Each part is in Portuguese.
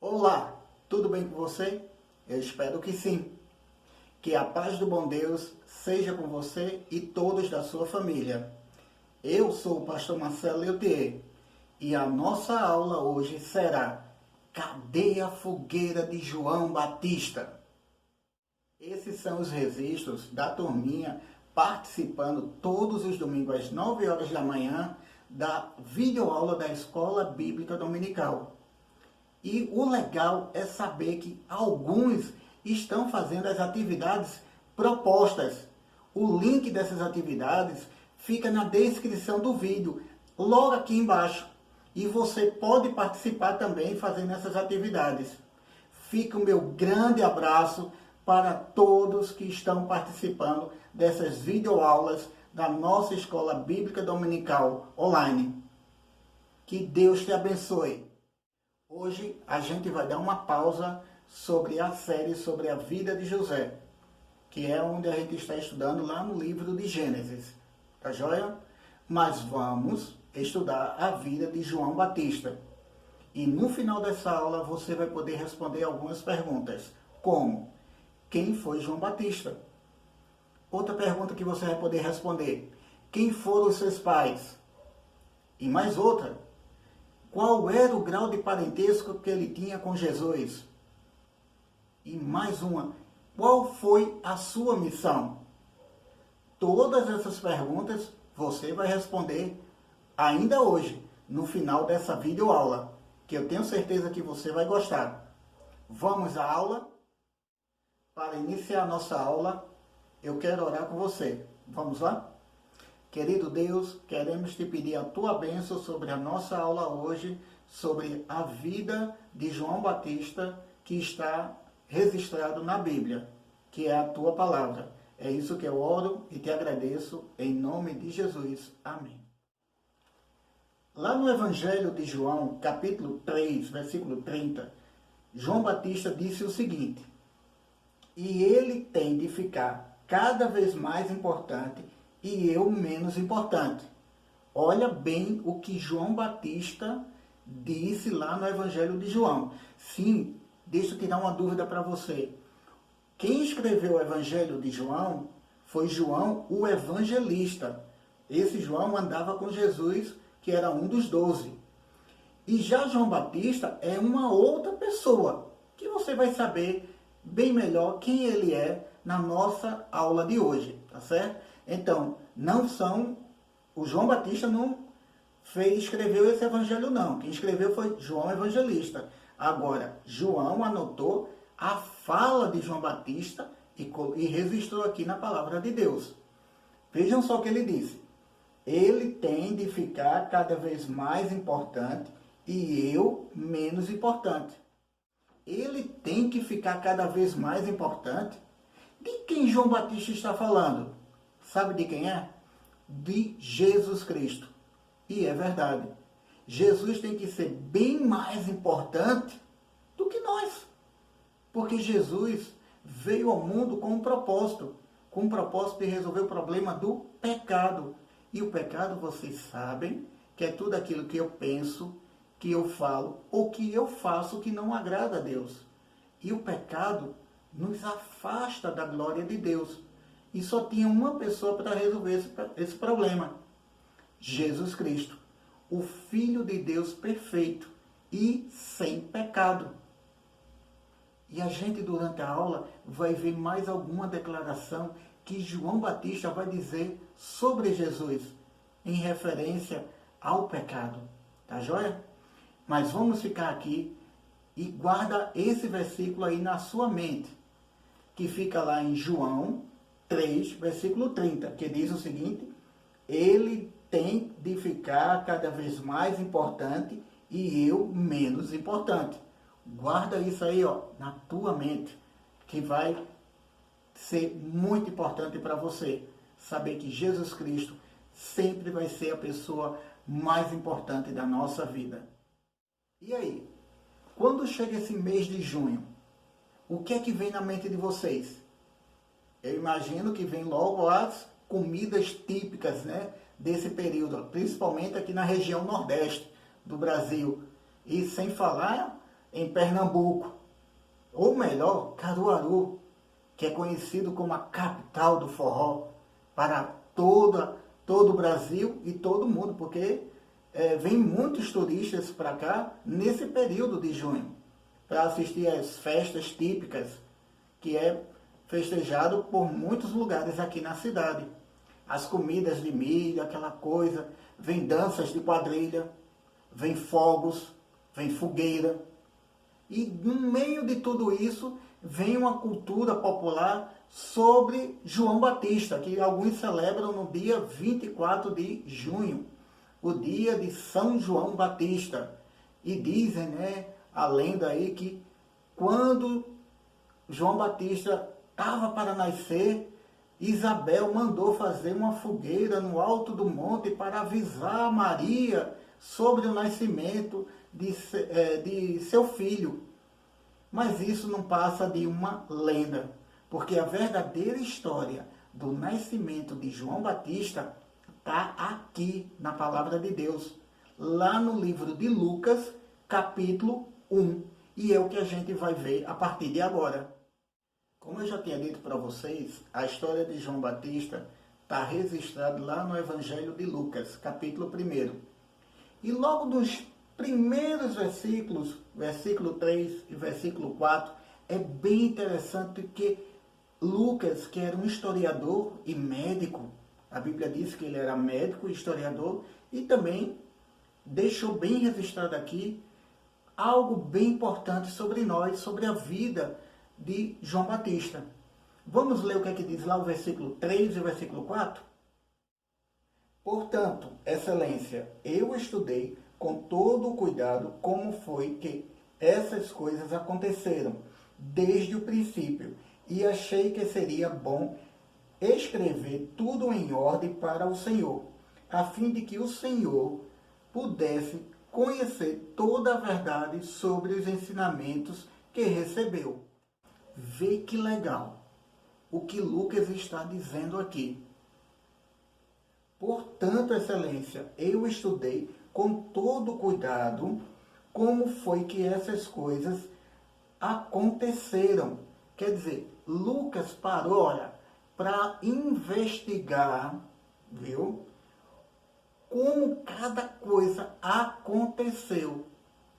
Olá, tudo bem com você? Eu espero que sim. Que a paz do bom Deus seja com você e todos da sua família. Eu sou o pastor Marcelo Leutier e a nossa aula hoje será Cadê a fogueira de João Batista? Esses são os registros da turminha participando todos os domingos às 9 horas da manhã da videoaula da Escola Bíblica Dominical. E o legal é saber que alguns estão fazendo as atividades propostas. O link dessas atividades fica na descrição do vídeo, logo aqui embaixo. E você pode participar também fazendo essas atividades. Fica o meu grande abraço para todos que estão participando dessas videoaulas da nossa Escola Bíblica Dominical online. Que Deus te abençoe. Hoje a gente vai dar uma pausa sobre a série sobre a vida de José, que é onde a gente está estudando lá no livro de Gênesis, tá joia? Mas vamos estudar a vida de João Batista. E no final dessa aula você vai poder responder algumas perguntas, como: quem foi João Batista? Outra pergunta que você vai poder responder: quem foram os seus pais? E mais outra: qual era o grau de parentesco que ele tinha com Jesus? E mais uma: qual foi a sua missão? Todas essas perguntas você vai responder ainda hoje, no final dessa videoaula, que eu tenho certeza que você vai gostar. Vamos à aula? Para iniciar a nossa aula, eu quero orar com você. Vamos lá? Querido Deus, queremos te pedir a tua bênção sobre a nossa aula hoje, sobre a vida de João Batista, que está registrado na Bíblia, que é a tua palavra. É isso que eu oro e te agradeço, em nome de Jesus. Amém. Lá no Evangelho de João, capítulo 3, versículo 30, João Batista disse o seguinte: e ele tem de ficar cada vez mais importante e eu menos importante. Olha bem o que João Batista disse lá no Evangelho de João. Sim, deixa eu tirar uma dúvida para você. Quem escreveu o Evangelho de João foi João, o evangelista. Esse João andava com Jesus, que era um dos 12. E já João Batista é uma outra pessoa, que você vai saber bem melhor quem ele é na nossa aula de hoje, tá certo? Então, o João Batista não escreveu esse evangelho não. Quem escreveu foi João Evangelista. Agora, João anotou a fala de João Batista e registrou aqui na palavra de Deus. Vejam só o que ele disse: ele tem de ficar cada vez mais importante e eu menos importante. Ele tem que ficar cada vez mais importante? De quem João Batista está falando? Sabe de quem é? De Jesus Cristo. E é verdade. Jesus tem que ser bem mais importante do que nós. Porque Jesus veio ao mundo com um propósito de resolver o problema do pecado. E o pecado, vocês sabem, que é tudo aquilo que eu penso, que eu falo, ou que eu faço que não agrada a Deus. E o pecado nos afasta da glória de Deus. E só tinha uma pessoa para resolver esse problema: Jesus Cristo, o Filho de Deus perfeito e sem pecado. E a gente, durante a aula, vai ver mais alguma declaração que João Batista vai dizer sobre Jesus, em referência ao pecado. Tá joia? Mas vamos ficar aqui e guarda esse versículo aí na sua mente, que fica lá em João 3, versículo 30, que diz o seguinte: ele tem de ficar cada vez mais importante e eu menos importante. Guarda isso aí, ó, na tua mente, que vai ser muito importante para você saber que Jesus Cristo sempre vai ser a pessoa mais importante da nossa vida. E aí, quando chega esse mês de junho, o que é que vem na mente de vocês? Eu imagino que vem logo as comidas típicas, né, desse período, principalmente aqui na região nordeste do Brasil. E sem falar em Pernambuco, ou melhor, Caruaru, que é conhecido como a capital do forró para todo o Brasil e todo o mundo, porque vem muitos turistas para cá nesse período de junho, para assistir às festas típicas, que é festejado por muitos lugares aqui na cidade. As comidas de milho, aquela coisa, vem danças de quadrilha, vem fogos, vem fogueira. E no meio de tudo isso, vem uma cultura popular sobre João Batista, que alguns celebram no dia 24 de junho, o dia de São João Batista. E dizem, né, a lenda aí, que quando João Batista estava para nascer, Isabel mandou fazer uma fogueira no alto do monte para avisar Maria sobre o nascimento de seu filho. Mas isso não passa de uma lenda, porque a verdadeira história do nascimento de João Batista está aqui na Palavra de Deus, lá no livro de Lucas, capítulo 1. E é o que a gente vai ver a partir de agora. Como eu já tinha dito para vocês, a história de João Batista está registrada lá no Evangelho de Lucas, capítulo 1. E logo nos primeiros versículos, versículo 3 e versículo 4, é bem interessante que Lucas, que era um historiador e médico, a Bíblia diz que ele era médico e historiador, e também deixou bem registrado aqui algo bem importante sobre nós, sobre a vida de João Batista. Vamos ler o que é que diz lá o versículo 3 e o versículo 4? Portanto, excelência, eu estudei com todo o cuidado como foi que essas coisas aconteceram desde o princípio e achei que seria bom escrever tudo em ordem para o Senhor, a fim de que o Senhor pudesse conhecer toda a verdade sobre os ensinamentos que recebeu. Vê que legal o que Lucas está dizendo aqui. Portanto, excelência, eu estudei com todo cuidado como foi que essas coisas aconteceram. Quer dizer, Lucas parou, para investigar, viu? Como cada coisa aconteceu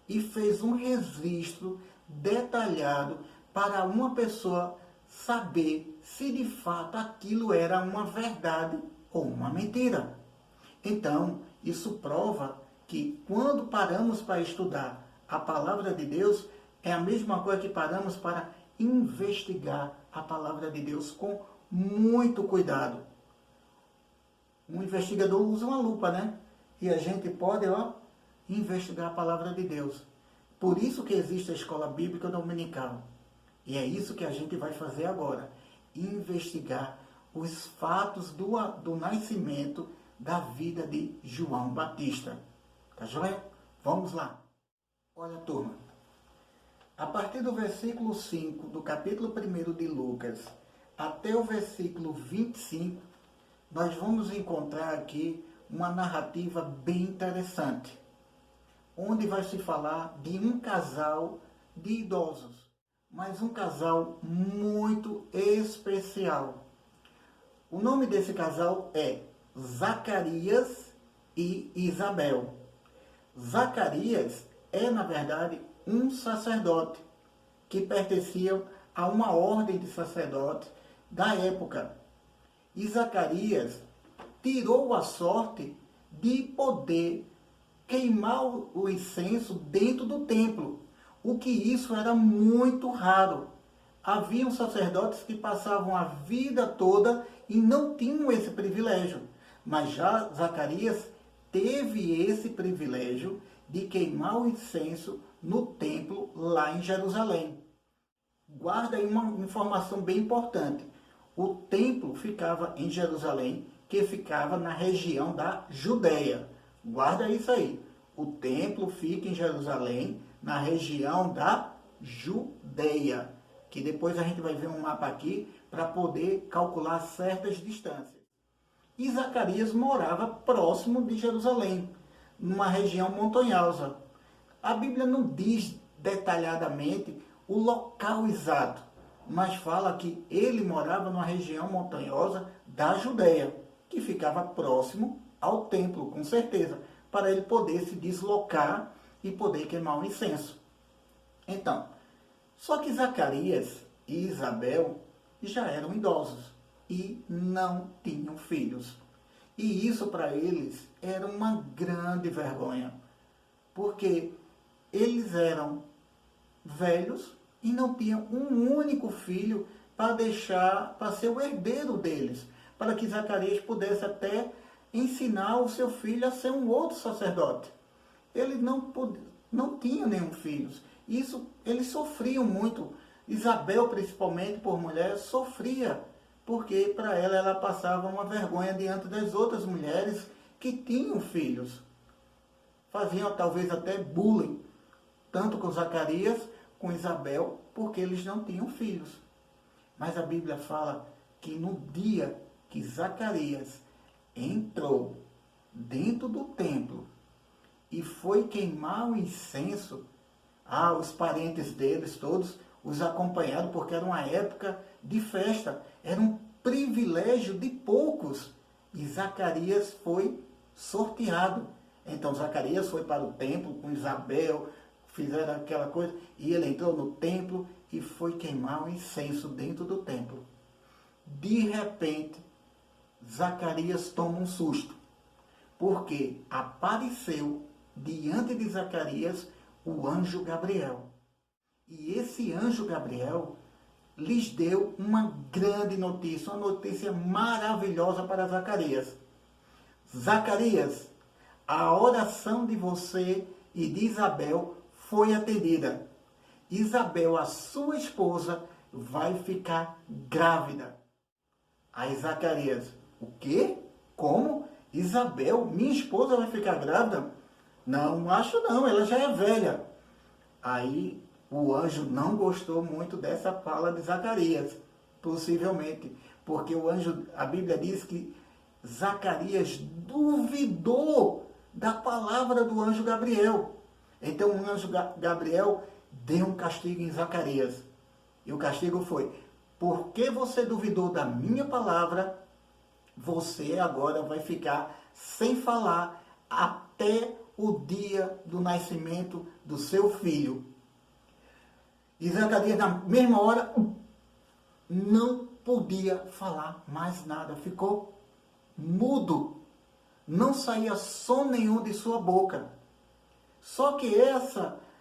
e fez um registro detalhado para uma pessoa saber se de fato aquilo era uma verdade ou uma mentira. Então, isso prova que quando paramos para estudar a palavra de Deus, é a mesma coisa que paramos para investigar a palavra de Deus com muito cuidado. Um investigador usa uma lupa, né? E a gente pode, investigar a palavra de Deus. Por isso que existe a escola bíblica dominical. E é isso que a gente vai fazer agora. Investigar os fatos do nascimento da vida de João Batista. Tá joia? Vamos lá. Olha, turma. A partir do versículo 5 do capítulo 1 de Lucas até o versículo 25, nós vamos encontrar aqui uma narrativa bem interessante, onde vai se falar de um casal de idosos, mas um casal muito especial. O nome desse casal é Zacarias e Isabel. Zacarias é, na verdade, um sacerdote que pertencia a uma ordem de sacerdotes da época. E Zacarias tirou a sorte de poder queimar o incenso dentro do templo, o que isso era muito raro. Haviam sacerdotes que passavam a vida toda e não tinham esse privilégio, mas já Zacarias teve esse privilégio de queimar o incenso no templo lá em Jerusalém. Guarda aí uma informação bem importante. O templo ficava em Jerusalém, que ficava na região da Judéia. Guarda isso aí. O templo fica em Jerusalém, na região da Judéia, que depois a gente vai ver um mapa aqui para poder calcular certas distâncias. E Zacarias morava próximo de Jerusalém, numa região montanhosa. A Bíblia não diz detalhadamente o local exato, mas fala que ele morava numa região montanhosa da Judéia, que ficava próximo ao templo, com certeza, para ele poder se deslocar e poder queimar o incenso. Então, só que Zacarias e Isabel já eram idosos e não tinham filhos. E isso para eles era uma grande vergonha, porque eles eram velhos e não tinham um único filho para deixar, para ser o herdeiro deles, para que Zacarias pudesse até ensinar o seu filho a ser um outro sacerdote. Eles não tinham nenhum filho. Isso, eles sofriam muito. Isabel, principalmente por mulher, sofria, porque para ela passava uma vergonha diante das outras mulheres que tinham filhos. Faziam talvez até bullying, tanto com Zacarias, com Isabel, porque eles não tinham filhos. Mas a Bíblia fala que no dia que Zacarias entrou dentro do templo e foi queimar o incenso, os parentes deles todos os acompanharam, porque era uma época de festa, era um privilégio de poucos. E Zacarias foi sorteado. Então Zacarias foi para o templo com Isabel, fizeram aquela coisa, e ele entrou no templo e foi queimar o incenso dentro do templo. De repente, Zacarias toma um susto, porque apareceu diante de Zacarias o anjo Gabriel. E esse anjo Gabriel lhes deu uma grande notícia, uma notícia maravilhosa para Zacarias. Zacarias, a oração de você e de Isabel foi atendida. Isabel, a sua esposa, vai ficar grávida. Aí Zacarias, o quê? Como? Isabel, minha esposa vai ficar grávida? Não acho não, ela já é velha. Aí o anjo não gostou muito dessa fala de Zacarias, possivelmente, porque o anjo, a Bíblia diz que Zacarias duvidou da palavra do anjo Gabriel. Então o anjo Gabriel deu um castigo em Zacarias. E o castigo foi: porque você duvidou da minha palavra, você agora vai ficar sem falar até o dia do nascimento do seu filho. E Zacarias, na mesma hora, não podia falar mais nada. Ficou mudo. Não saía som nenhum de sua boca. Só que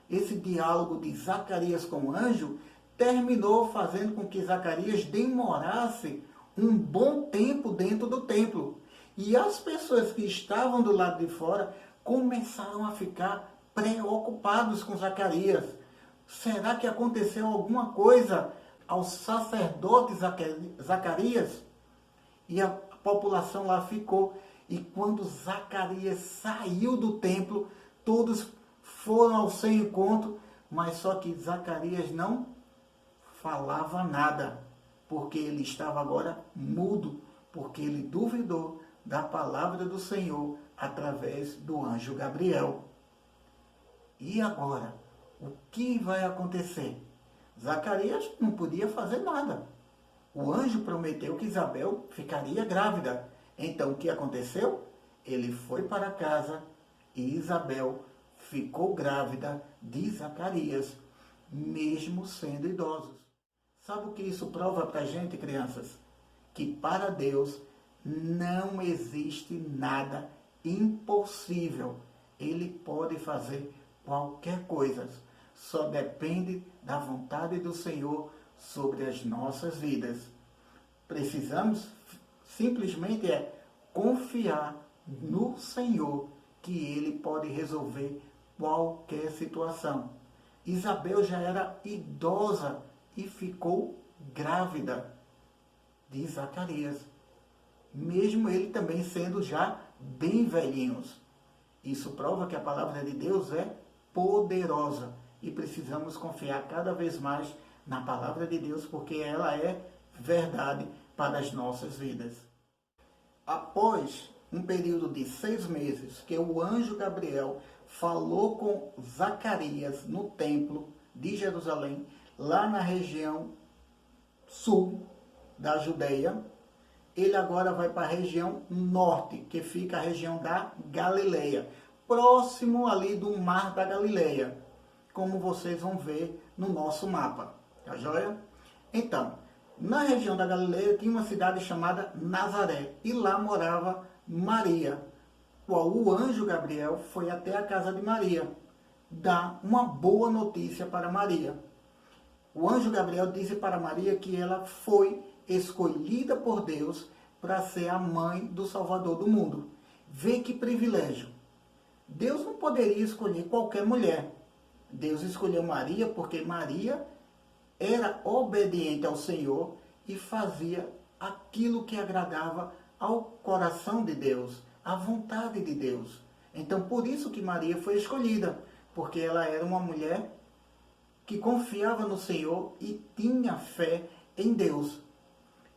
esse diálogo de Zacarias com o anjo terminou fazendo com que Zacarias demorasse um bom tempo dentro do templo. E as pessoas que estavam do lado de fora começaram a ficar preocupados com Zacarias. Será que aconteceu alguma coisa ao sacerdote Zacarias? E a população lá ficou. E quando Zacarias saiu do templo, todos foram ao seu encontro, mas só que Zacarias não falava nada, porque ele estava agora mudo, porque ele duvidou da palavra do Senhor através do anjo Gabriel. E agora, o que vai acontecer? Zacarias não podia fazer nada. O anjo prometeu que Isabel ficaria grávida. Então, o que aconteceu? Ele foi para casa e Isabel ficou grávida de Zacarias, mesmo sendo idosos. Sabe o que isso prova para a gente, crianças? Que para Deus não existe nada impossível. Ele pode fazer qualquer coisa. Só depende da vontade do Senhor sobre as nossas vidas. Precisamos simplesmente confiar no Senhor, que Ele pode resolver qualquer situação. Isabel já era idosa e ficou grávida de Zacarias, mesmo ele também sendo já bem velhinhos. Isso prova que a palavra de Deus é poderosa e precisamos confiar cada vez mais na palavra de Deus, porque ela é verdade para as nossas vidas. Após um período de 6 meses que o anjo Gabriel falou com Zacarias no templo, de Jerusalém, lá na região sul da Judeia. Ele agora vai para a região norte, que fica a região da Galileia, próximo ali do Mar da Galileia, como vocês vão ver no nosso mapa, tá joia? Então, na região da Galileia tinha uma cidade chamada Nazaré, e lá morava Maria, qual o anjo Gabriel foi até a casa de Maria, dar uma boa notícia para Maria. O anjo Gabriel disse para Maria que ela foi escolhida por Deus para ser a mãe do Salvador do mundo. Vê que privilégio. Deus não poderia escolher qualquer mulher. Deus escolheu Maria porque Maria era obediente ao Senhor e fazia aquilo que agradava ao coração de Deus, à vontade de Deus. Então, por isso que Maria foi escolhida, porque ela era uma mulher que confiava no Senhor e tinha fé em Deus.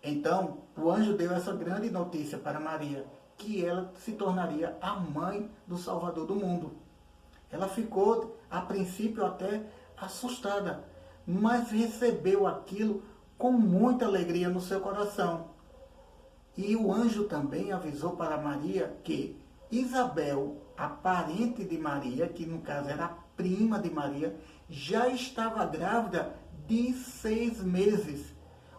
Então, o anjo deu essa grande notícia para Maria, que ela se tornaria a mãe do Salvador do mundo. Ela ficou, a princípio, até assustada, mas recebeu aquilo com muita alegria no seu coração. E o anjo também avisou para Maria que Isabel, a parente de Maria, que no caso era a prima de Maria, já estava grávida de 6 meses,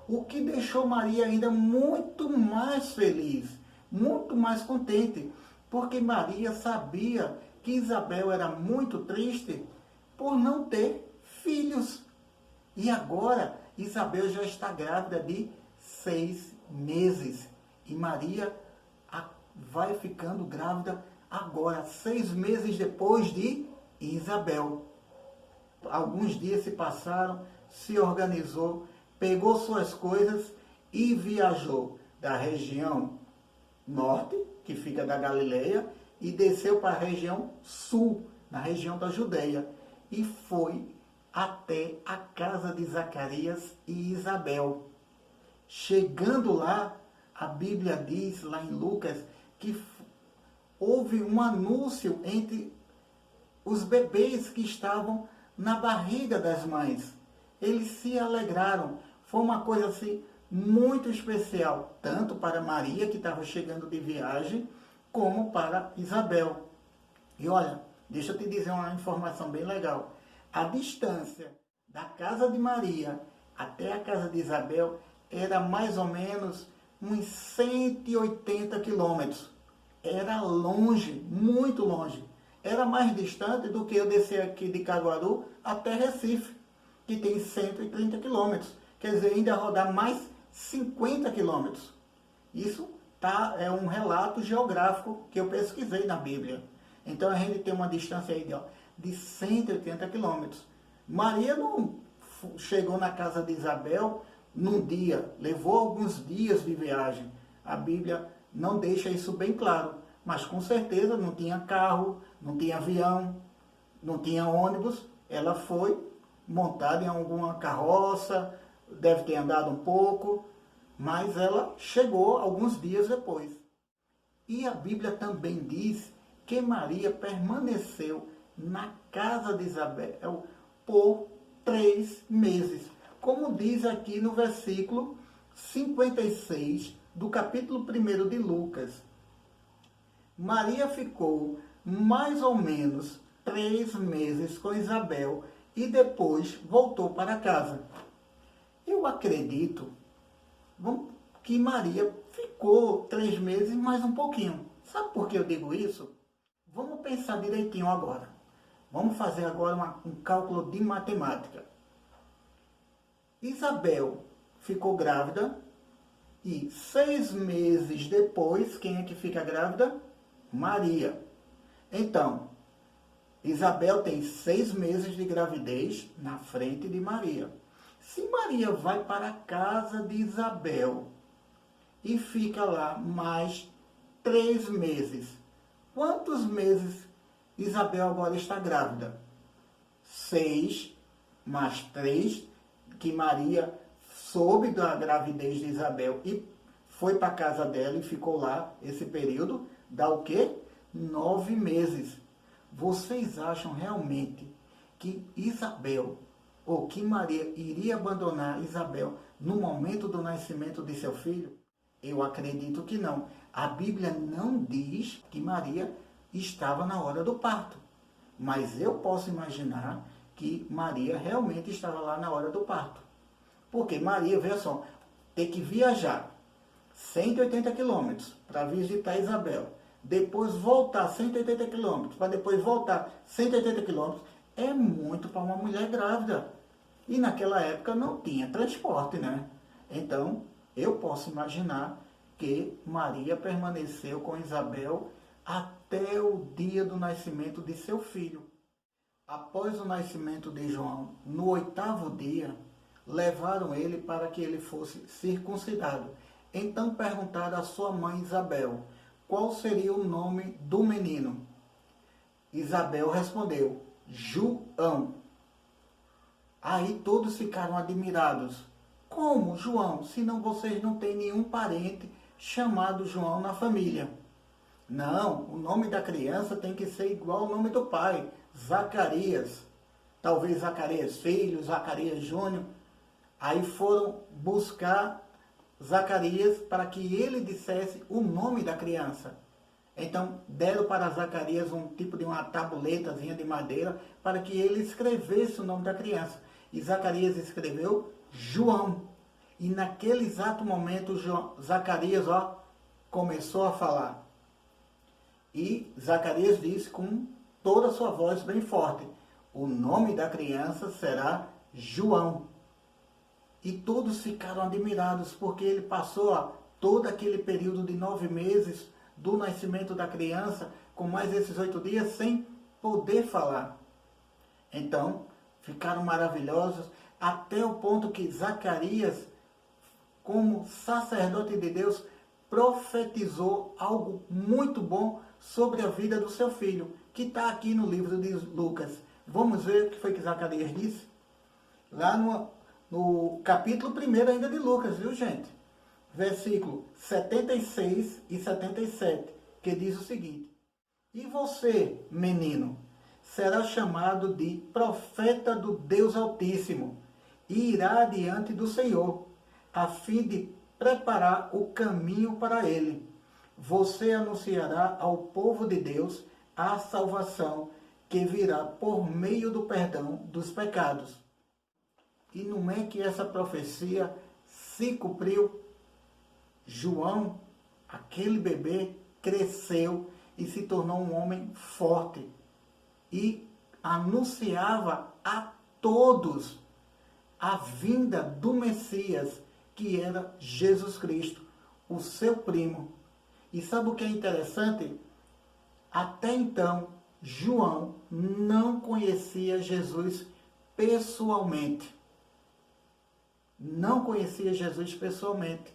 o que deixou Maria ainda muito mais feliz, muito mais contente, porque Maria sabia que Isabel era muito triste por não ter filhos. E agora Isabel já está grávida de 6 meses. E Maria vai ficando grávida agora, 6 meses depois de Isabel. Alguns dias se passaram, se organizou, pegou suas coisas e viajou da região norte, que fica da Galileia, e desceu para a região sul, na região da Judeia, e foi até a casa de Zacarias e Isabel. Chegando lá, a Bíblia diz, lá em Lucas, que houve um anúncio entre os bebês que estavam na barriga das mães. Eles se alegraram. Foi uma coisa assim muito especial, tanto para Maria, que estava chegando de viagem, como para Isabel. E olha, deixa eu te dizer uma informação bem legal. A distância da casa de Maria até a casa de Isabel era mais ou menos uns 180 quilômetros. Era longe, muito longe. Era mais distante do que eu descer aqui de Caruaru até Recife, que tem 130 quilômetros. Quer dizer, ainda rodar mais 50 quilômetros. Isso é um relato geográfico que eu pesquisei na Bíblia. Então a gente tem uma distância aí de 180 quilômetros. Maria não chegou na casa de Isabel num dia, levou alguns dias de viagem. A Bíblia não deixa isso bem claro, mas com certeza não tinha carro, não tinha avião, não tinha ônibus. Ela foi montada em alguma carroça, deve ter andado um pouco, mas ela chegou alguns dias depois. E a Bíblia também diz que Maria permaneceu na casa de Isabel por 3 meses, como diz aqui no versículo 56 do capítulo 1 de Lucas. Maria ficou mais ou menos 3 meses com Isabel e depois voltou para casa. Eu acredito que Maria ficou 3 meses mais um pouquinho. Sabe por que eu digo isso? Vamos pensar direitinho agora. Vamos fazer agora um cálculo de matemática. Isabel ficou grávida e 6 meses depois, quem é que fica grávida? Maria. Então, Isabel tem 6 meses de gravidez na frente de Maria. Se Maria vai para a casa de Isabel e fica lá mais 3 meses, quantos meses Isabel agora está grávida? 6 mais 3, que Maria soube da gravidez de Isabel e foi para a casa dela e ficou lá esse período, dá o quê? 9 meses. Vocês acham realmente que Isabel ou que Maria iria abandonar Isabel no momento do nascimento de seu filho? Eu acredito que não. A Bíblia não diz que Maria estava na hora do parto. Mas eu posso imaginar que Maria realmente estava lá na hora do parto. Porque Maria, veja só, tem que viajar 180 quilômetros para visitar Isabel. Depois voltar 180 quilômetros, para depois voltar 180 quilômetros, é muito para uma mulher grávida. E naquela época não tinha transporte, né? Então, eu posso imaginar que Maria permaneceu com Isabel até o dia do nascimento de seu filho. Após o nascimento de João, no 8º dia, levaram ele para que ele fosse circuncidado. Então perguntaram à sua mãe Isabel, qual seria o nome do menino? Isabel respondeu, João. Aí todos ficaram admirados. Como, João, se não vocês não têm nenhum parente chamado João na família? Não, o nome da criança tem que ser igual ao nome do pai, Zacarias. Talvez Zacarias filho, Zacarias Júnior. Aí foram buscar Zacarias para que ele dissesse o nome da criança. Então deram para Zacarias um tipo de uma tabuletazinha de madeira para que ele escrevesse o nome da criança. E Zacarias escreveu João. E naquele exato momento Zacarias começou a falar. E Zacarias disse com toda a sua voz bem forte, o nome da criança será João. E todos ficaram admirados, porque ele passou todo aquele período de 9 meses do nascimento da criança, com mais esses 8 dias, sem poder falar. Então, ficaram maravilhosos, até o ponto que Zacarias, como sacerdote de Deus, profetizou algo muito bom sobre a vida do seu filho, que está aqui no livro de Lucas. Vamos ver o que foi que Zacarias disse? Lá no capítulo 1 ainda de Lucas, viu gente? Versículo 76 e 77, que diz o seguinte: E você, menino, será chamado de profeta do Deus Altíssimo, e irá diante do Senhor, a fim de preparar o caminho para ele. Você anunciará ao povo de Deus a salvação que virá por meio do perdão dos pecados. E não é que essa profecia se cumpriu? João, aquele bebê, cresceu e se tornou um homem forte e anunciava a todos a vinda do Messias, que era Jesus Cristo, o seu primo. E sabe o que é interessante? Até então, João não conhecia Jesus pessoalmente. Não conhecia Jesus pessoalmente,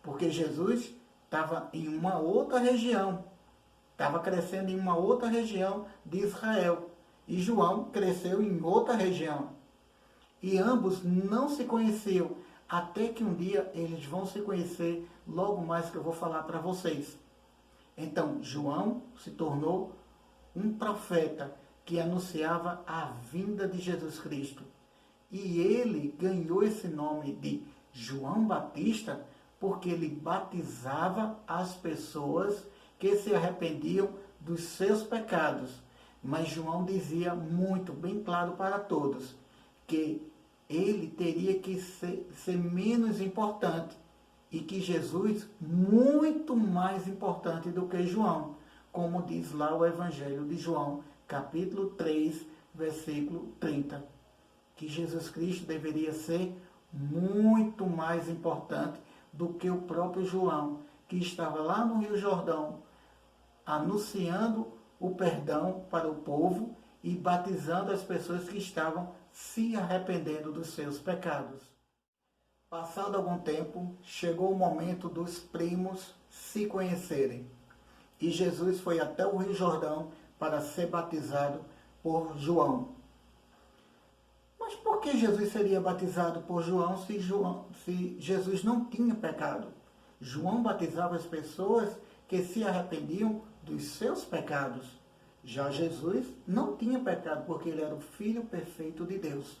porque Jesus estava em uma outra região, estava crescendo em uma outra região de Israel, e João cresceu em outra região. E ambos não se conheciam, até que um dia eles vão se conhecer, logo mais que eu vou falar para vocês. Então, João se tornou um profeta que anunciava a vinda de Jesus Cristo. E ele ganhou esse nome de João Batista porque ele batizava as pessoas que se arrependiam dos seus pecados. Mas João dizia muito, bem claro para todos, que ele teria que ser menos importante e que Jesus muito mais importante do que João, como diz lá o Evangelho de João, capítulo 3, versículo 30. Que Jesus Cristo deveria ser muito mais importante do que o próprio João, que estava lá no Rio Jordão, anunciando o perdão para o povo e batizando as pessoas que estavam se arrependendo dos seus pecados. Passado algum tempo, chegou o momento dos primos se conhecerem. E Jesus foi até o Rio Jordão para ser batizado por João. Mas por que Jesus seria batizado por João se Jesus não tinha pecado? João batizava as pessoas que se arrependiam dos seus pecados. Já Jesus não tinha pecado, porque ele era o Filho perfeito de Deus.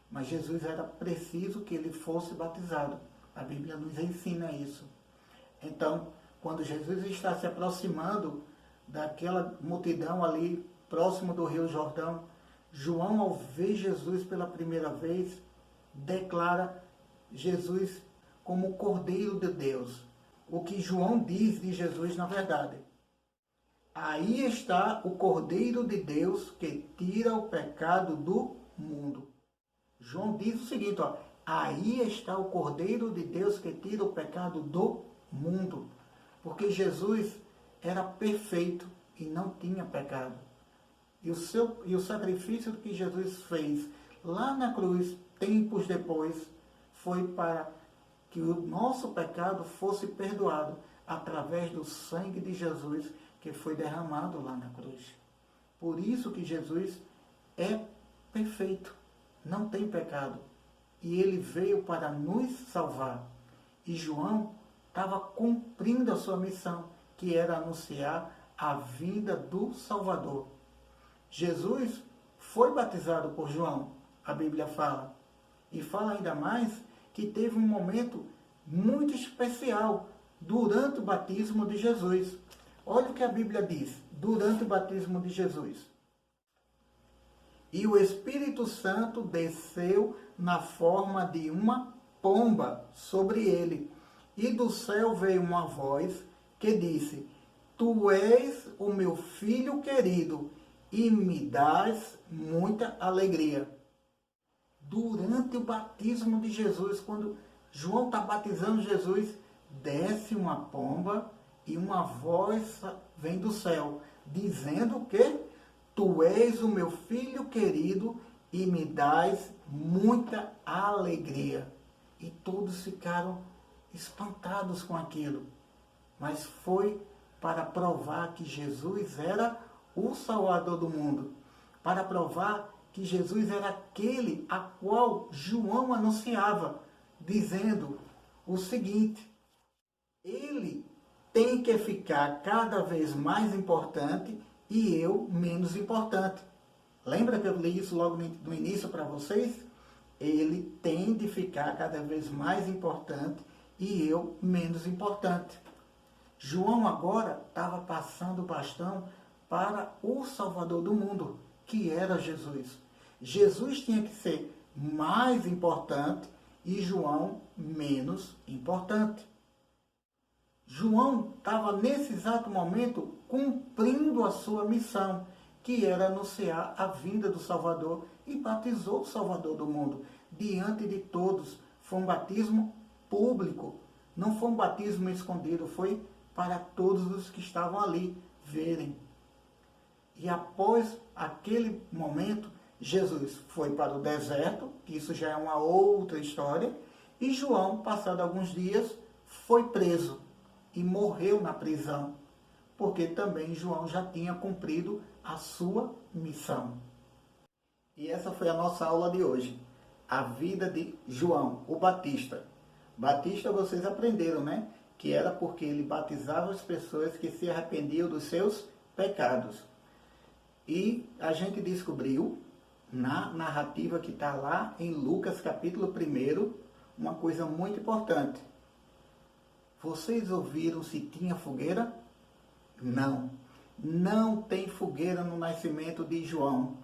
mas Jesus era preciso que ele fosse batizado. A Bíblia nos ensina isso. Então, quando Jesus está se aproximando daquela multidão ali, próximo do Rio Jordão, João, ao ver Jesus pela primeira vez, declara Jesus como o Cordeiro de Deus. O que João diz de Jesus, na verdade: aí está o Cordeiro de Deus que tira o pecado do mundo. João diz o seguinte, ó: aí está o Cordeiro de Deus que tira o pecado do mundo. Porque Jesus era perfeito e não tinha pecado. E o sacrifício que Jesus fez lá na cruz, tempos depois, foi para que o nosso pecado fosse perdoado através do sangue de Jesus que foi derramado lá na cruz. Por isso que Jesus é perfeito, não tem pecado. E ele veio para nos salvar. E João estava cumprindo a sua missão, que era anunciar a vinda do Salvador. Jesus foi batizado por João, a Bíblia fala. E fala ainda mais que teve um momento muito especial durante o batismo de Jesus. Olha o que a Bíblia diz, durante o batismo de Jesus. E o Espírito Santo desceu na forma de uma pomba sobre ele. E do céu veio uma voz que disse: Tu és o meu filho querido, e me dás muita alegria. Durante o batismo de Jesus, quando João está batizando Jesus, desce uma pomba e uma voz vem do céu, dizendo que Tu és o meu filho querido e me dás muita alegria. E todos ficaram espantados com aquilo. Mas foi para provar que Jesus era o Salvador do mundo. Para provar que Jesus era aquele a qual João anunciava, dizendo o seguinte: ele tem que ficar cada vez mais importante e eu menos importante. Lembra que eu li isso logo no início para vocês? Ele tem de ficar cada vez mais importante e eu menos importante. João agora estava passando o bastão para o Salvador do mundo, que era Jesus. Jesus tinha que ser mais importante e João menos importante. João estava nesse exato momento cumprindo a sua missão, que era anunciar a vinda do Salvador, e batizou o Salvador do mundo diante de todos. Foi um batismo público, não foi um batismo escondido, foi para todos os que estavam ali verem. E após aquele momento, Jesus foi para o deserto, que isso já é uma outra história, e João, passado alguns dias, foi preso e morreu na prisão, porque também João já tinha cumprido a sua missão. E essa foi a nossa aula de hoje, a vida de João, o Batista. Batista vocês aprenderam, né? Que era porque ele batizava as pessoas que se arrependiam dos seus pecados. E a gente descobriu, na narrativa que está lá em Lucas capítulo 1, uma coisa muito importante. Vocês ouviram se tinha fogueira? Não. Não tem fogueira no nascimento de João.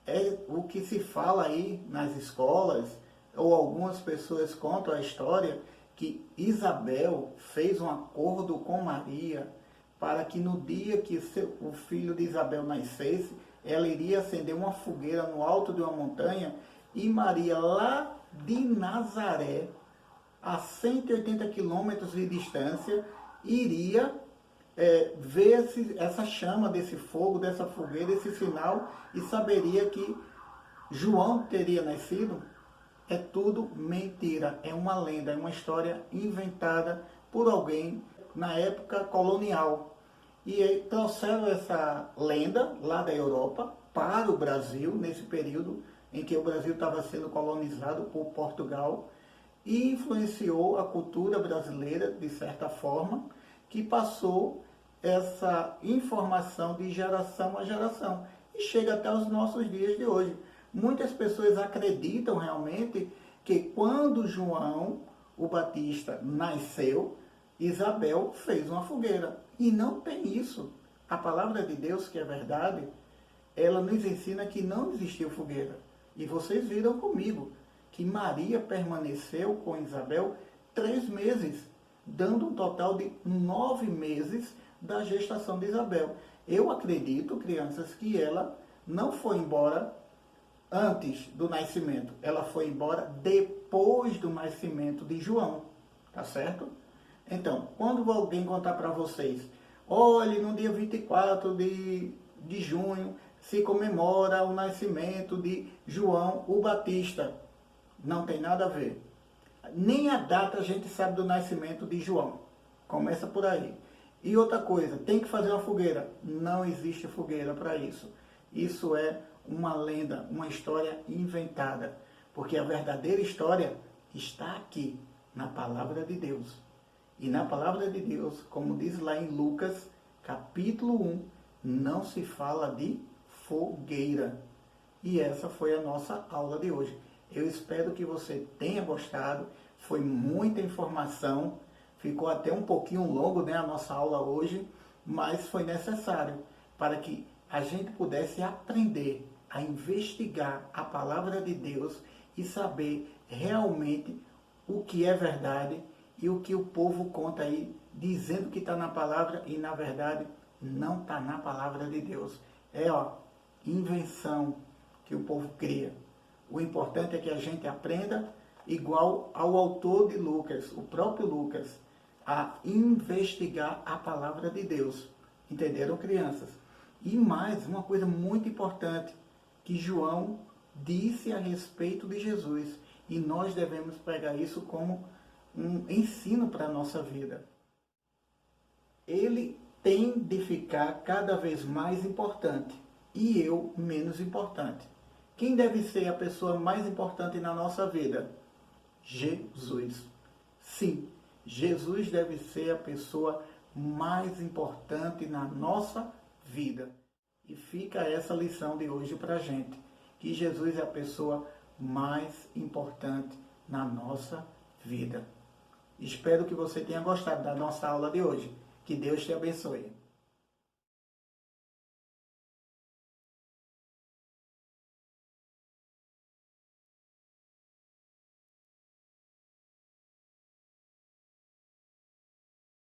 É o que se fala aí nas escolas, ou algumas pessoas contam a história, que Isabel fez um acordo com Maria para que no dia que o filho de Isabel nascesse, ela iria acender uma fogueira no alto de uma montanha, e Maria, lá de Nazaré, a 180 quilômetros de distância, iria ver essa chama desse fogo, dessa fogueira, esse sinal, e saberia que João teria nascido. É tudo mentira, é uma lenda, é uma história inventada por alguém na época colonial. E trouxeram essa lenda lá da Europa para o Brasil, nesse período em que o Brasil estava sendo colonizado por Portugal, e influenciou a cultura brasileira, de certa forma, que passou essa informação de geração a geração. E chega até os nossos dias de hoje. Muitas pessoas acreditam realmente que quando João o Batista nasceu, Isabel fez uma fogueira. E não tem isso. A palavra de Deus, que é verdade, ela nos ensina que não existiu fogueira. E vocês viram comigo que Maria permaneceu com Isabel 3 meses, dando um total de 9 meses da gestação de Isabel. Eu acredito, crianças, que ela não foi embora antes do nascimento. Ela foi embora depois do nascimento de João. Tá certo? Então, quando alguém contar para vocês, olhe, no dia 24 de junho se comemora o nascimento de João o Batista. Não tem nada a ver. Nem a data a gente sabe do nascimento de João. Começa por aí. E outra coisa, tem que fazer uma fogueira. Não existe fogueira para isso. Isso é uma lenda, uma história inventada. Porque a verdadeira história está aqui, na palavra de Deus. E na palavra de Deus, como diz lá em Lucas, capítulo 1, não se fala de fogueira. E essa foi a nossa aula de hoje. Eu espero que você tenha gostado. Foi muita informação. Ficou até um pouquinho longo, né, a nossa aula hoje, mas foi necessário para que a gente pudesse aprender a investigar a palavra de Deus e saber realmente o que é verdade e o que o povo conta aí, dizendo que está na palavra e na verdade não está na palavra de Deus. É invenção que o povo cria. O importante é que a gente aprenda, igual ao autor de Lucas, o próprio Lucas, a investigar a palavra de Deus. Entenderam, crianças? E mais, uma coisa muito importante, que João disse a respeito de Jesus. E nós devemos pegar isso como um ensino para a nossa vida. Ele tem de ficar cada vez mais importante e eu menos importante. Quem deve ser a pessoa mais importante na nossa vida? Jesus. Sim, Jesus deve ser a pessoa mais importante na nossa vida. E fica essa lição de hoje para a gente, que Jesus é a pessoa mais importante na nossa vida. Espero que você tenha gostado da nossa aula de hoje. Que Deus te abençoe.